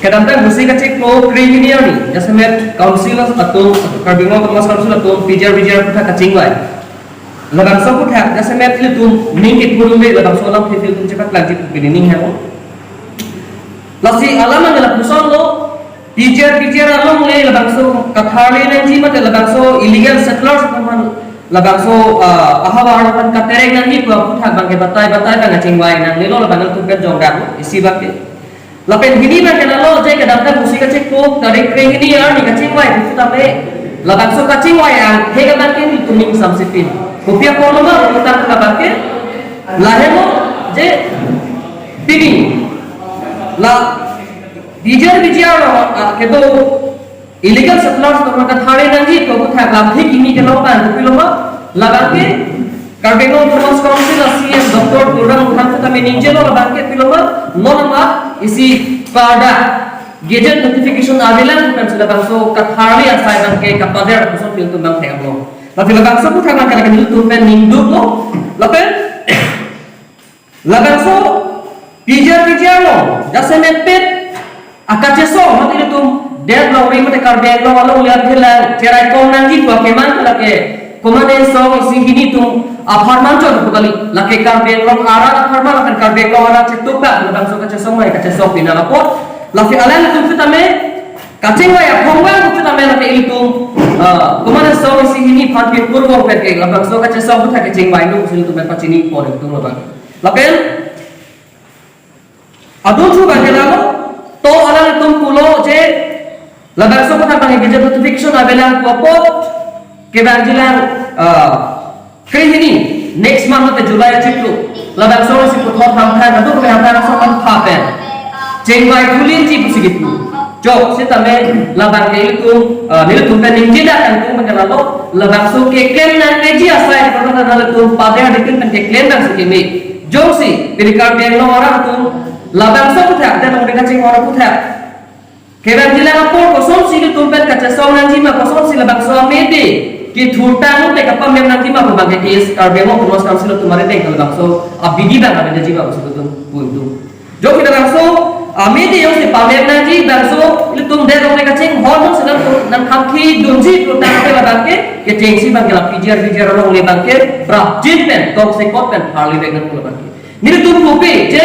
Kadang-kadang mesti kecil pro kriminal ni, jasa met council atau karbingo kemas council atau PGR putar kacing way. Labang so putar jasa met itu mingkit puluh me labang so lam itu cepat lagi begini है वो. Lasi alaman dalam pusat lo PGR alam le labang so kathale nanti mata labang so illegal settlers teman labang so ahawar kan katereng nanti gua putar bangke batai kan kacing way nanti lo labang tu kan jonggan isi bakti. Lapen gini ba kena lo jai kadang-kadang mesti kacing ko tarik kering ini ya ni kacing way itu tapi labang so kacing way ang hega bangke ni tuning samsipin kopiah ko lo ba kita bangke lahe mo je pini la VGR lo kedo illegal settlers to maka thare nangi ko tha la thik ini ke lo ban ko lo ba labangke Karbingo Thomas Council CM Dr. Kurang Khan kami ninjelo labangke piloma nonama isi pada gadget notification avilan kan sudah bangso kathari asai bangke kapader kusot pil tumbang theglo tapi labangso ku thang kan kan tumpen ningdu lo lapen labangso PGR lo jasemen pet akacheso mati tum dead lo ri mate karbingo walo lihat hilang cerai kom nangi ko keman lake komane so isi gini tum aparman chon kali lake karbeng long ara aparman akan karbeng long ara cetuka labang so kace somai kace so pina lapot lafi alan tu fitame kacing wa ya khongwang tu fitame lake itu komane so isi ini phanpi purwo perke labang so kace so butha kacing wa itu sil tu me pachini por tu labang lapen adun chu ba kelalo to alan tum pulo je labang so butha pange gadget notification abelang popot kebanjilan Kini next month July chiplu labang so si puthot hamthan adu ke hamthan so kan thapen jengwai kulin ji pusigitu jok si tame labang ke itu nil tumpen ninjida kan tu mengalalo labang so ke ken nan meji asai ko na dal tu pada dikin pen ke ken dan sikimi jok si pirikar ben no orang tu labang so putha dan mereka cing orang putha keban jilang apor koson si tumpen kaca so nan ji ma koson si labang so mede कि थूटा नु ते कपा में nanti mah berbagai case karbemo Thomas Council tu mare teng kalau bangso abidi bang ada jiwa usul tu puntu jo kita bangso amedi yang si pamer nanti bangso itu tum de rong kacing hormon sedang nan kaki dunji tu tak ada bangke ke cengsi bang kelap PGR orang le bangke brap jinpen tok sekot pen harli dengan pula bangke ni tu kopi je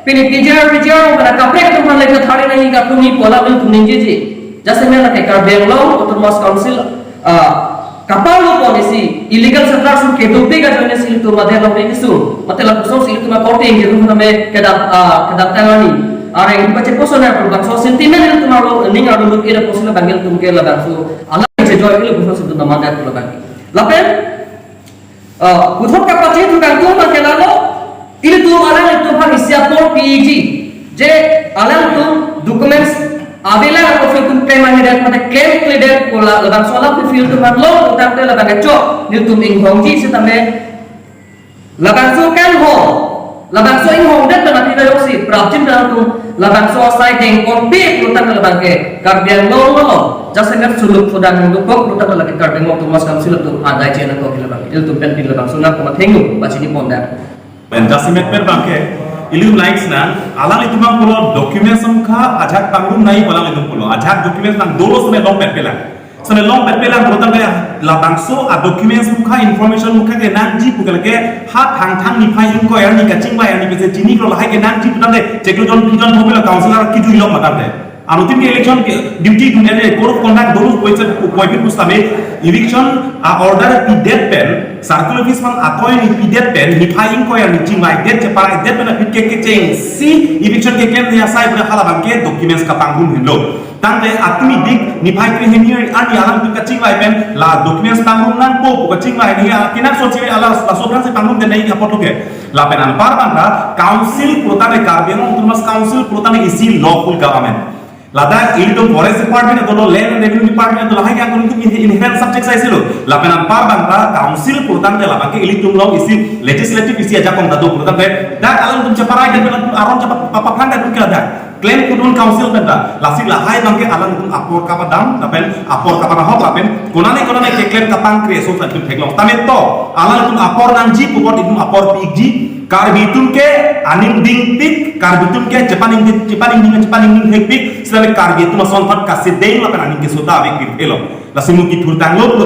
pini PGR pada kaprek tu man lagi thari nahi ka tumi pola tu ninje je jasa mena ke karbemo Thomas Council kapal lo polisi illegal settlers ke dope ka jone sil tu madhe lo ne kisu matlab so sil tu ma kote nge ru hame kedap tangani are ini bache posona pro bangso sentiment tu malo ning adu lu ira posona bangel tum ke la bangso ala je joy ile buso sil tu namanda tu bagi lapen kuthot ka pache tu kan tu ma ke la lo ile tu ala tu par isya por PG je ala tu documents Avila aku feel tu claim ahead mata claim clear pola labang sola tu feel tu marlo utang tu labang kacau ni tu inghongji setame labang so kan ho labang so inghong dat mati dah yosi prapjin dah tu labang so sai deng kompi utang labang ke karbian lo jasa kan suluk fudang tu kok utang lagi karbian tu mas kam suluk tu ada channel kok labang il tu pen labang so nak mat hengu bacini ponda ben jasimet per bangke ilum likes na alang itu mang pulo documents samkha ajak pangrum nai alang itu pulo ajak documents nang dolo sene long petpela protan kaya labangso a documents mukha information mukha ke nanji pukal ke hat hang ni phai ko ya ni kaching ba ya ni bese jini ko lahai ke nanji putan de jeklo jon pijon hobela councilor kitu ilok matar de anutin ke election duty dunene code of conduct dolo poise poipit pustame election order pi dead pen circular office man atoy ni pi dead pen ni phai ko ya ni chingwai dead chepara dead pen fit ke cheng si election ke ken ya sai bra hala bangke documents ka pangrum hendo tangte atumi dik ni phai kri heni ani alam tu ka chingwai pen la documents pangrum nan po ka chingwai ni kinak so chiri ala la so se pangrum de nei apot ke la penan par banga council protane karbeno Thomas Council protane isi lawful government Lada ini tuh forest department atau land revenue department atau lahai yang untuk inherent subject saya silo. Lapenan par bangka council perutan ke lapang ke ini tuh lo isi legislative isi aja kong dado perutan ke. Dak alam tuh ceparai dan pelan aron cepat papa dan tuh kira dak. Claim kudun council benda. Lasi lahai bangke alam tuh apor kapadam, lapen apor kapanahok lapen. Konane ke claim kapang kreaso dan tuh teglong. Tamet to alam tuh apor nanji pupot itu apor pigji. Karbitum ke anim ding pik, karbitum ke cepaning hekpik. selame karbi tu mason pat kasideng la kan ke sota ave elo la simu ki turtang lo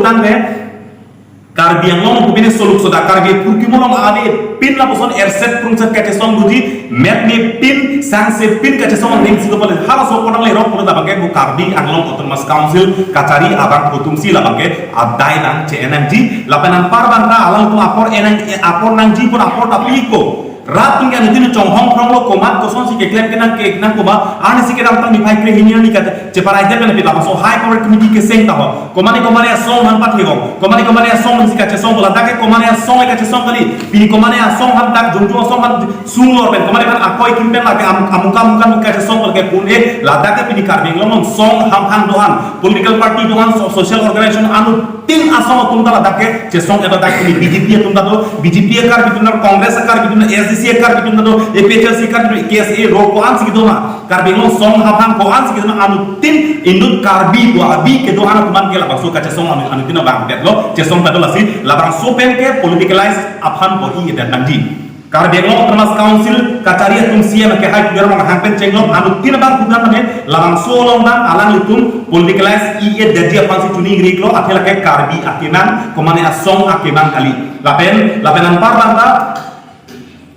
karbi yang ngomong kubine soluk soda karbi purki molong ave pin la boson erset prungset kace song buji met me pin sanse pin kace song ding sigo pale hala so konang le rok da bangke bu karbi anglong autonomous council kacari abang kutumsi la bangke adai nang cnmg lapanan parbanta alang tu apor nang ji pun apor tapi ko rat tinggal itu nih conghong prong lo komat koson si keklaim kenang koma ane si kedang tang dipai kre hinian ni kata cepara aja kan pita so high power committee ke seng tahu komani asong han pat hego komani asong si kace song bola dake komani asong kace song kali pini komani asong han tak jongjo asong han sulor ben komani kan akoi kimpen lagi amukan kace song ke pune la dake pini karbing lomong song ham dohan political party dohan social organization anu tin asong tumta la dake ce song eta dake pini BJP tumta do BJP kar bituna congress kar bituna SDC kar bituna do APHC kar KSA ro ko an sigido ma kar binglong song ham ko an sigido anu tin indut karbi do abi ke do hana kuman ke la bakso kace song anu tin bang tet lo ce song tado la si la bang so pen ke politicalize aphan bo i dan nanti kar binglong termas council kacari tum sia ke hai biar mang hampen cenglong anu tin bang kudan ne la bang so long dan alang litum politicalize i daji aphan si tuni ngri lo athela ke karbi akinan komane asong akinan kali lapen ampar banta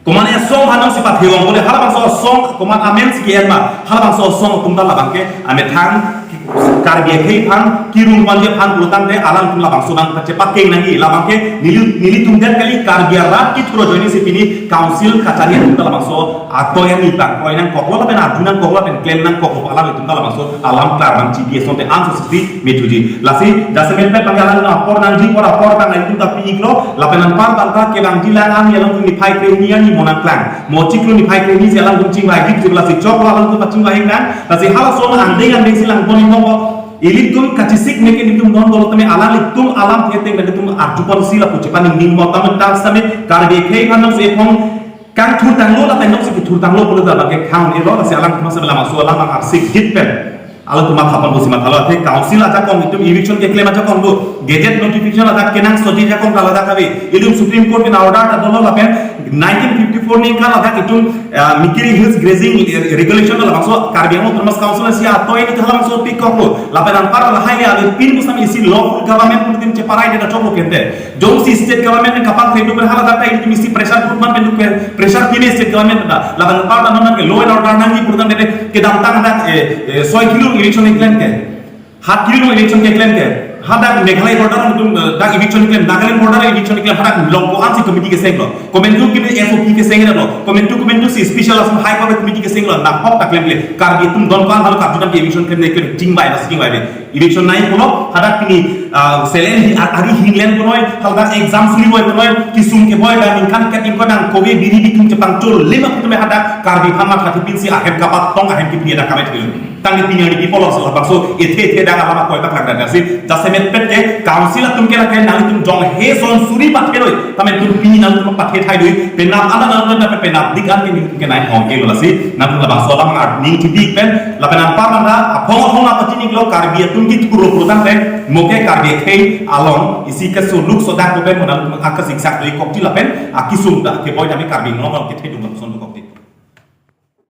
komane asong hanong sifat hewang boleh halabang so song koman amen sekian ma halabang so song tumdal labangke ametang karbi ke pan kirung wanje pan pulutan de alang tum labang sunang cepat ke nangi labangke nili tumdan kali karbi rat kit pro joini sipini council kacari tumdal labang so atau yang ipang ko yang koklo lapen adunan koklo lapen klaim nang koklo alam tumdal labang so alam klar bang CBS sonte anso seperti metuji lasi dasemen pe panggalan apor nanji por apor tang itu tapi iglo lapen ampar bangka ke bang dilangan yang tum dipai krenian ni monang klang mo ciklu dipai kreni jalan tum cing lagi tu lasi cok alang tum pacing lain kan lasi hala so andeng silang boni ilitum kacisik meke ditum don dolo tame ala litum alam thete ngade tum arjupon sila pucepan ning mo tamen tas tame karbe khei kanong se phong kang thur tanglo la tenok se thur tanglo polo da bage khaun ero la se alang thuma se lama so alang arsik gitpen ala tuma khapal bosi matalo the council aja kong itum eviction ke claim aja kong do gazette notification aja kenang soji ja kong kala da kabe ilum supreme court in order ta dolo la pen 1954 ni kala da itum mikiri hills grazing regulation la maso karbiamo termas council sia to ini kala maso pick up lo la pen ampar la hai ali pin musam isi lawful government pun tin ceparai de choko kente jong si state government ne kapal khendu ber hala da ini misi pressure put man pendu pressure pin state government da la pen ampar da non ke law and order nangi purdan de ke dam tang da 100 kilo election iklan ke 7 kilo election ke iklan ke hada meghalaya border tum da eviction claim nagaland border eviction claim hada longko ansi committee ke senglo comentu ke SOP ke senglo lo comentu si special asam high power committee ke senglo na hok tak claim le kar bi tum don kan hal ka judan eviction claim ne ke ting bai na sing bai eviction nai kono hada pini selen ari hinlen kono halda exam suri boy kono kisum ke boy dan kan ka ting ko dang kobe biri bi tum cepang chol lema kutume hada kar bi khama khati pin si ahem kapat tong ahem ki pia da kamet bilu tangi pinyani di polos la bakso ethe da alama ko tak lagda dasi jasemet pette council tum ke la ke nang tum jong he son suri pat ke loi tamen tum pini nang tum pat he thai doi penam ala nang na penam dikan ke nai hong ke lasi na tum la bakso la mang ning ti dik pen la penam par manda apong apa tini glo karbi tum ki puro purutan pen moke karbi khei along isi ke so luk so da ko pen modal tum akas iksak doi kokti la pen akisum da ke boy nami karbi ngom ke thai dum son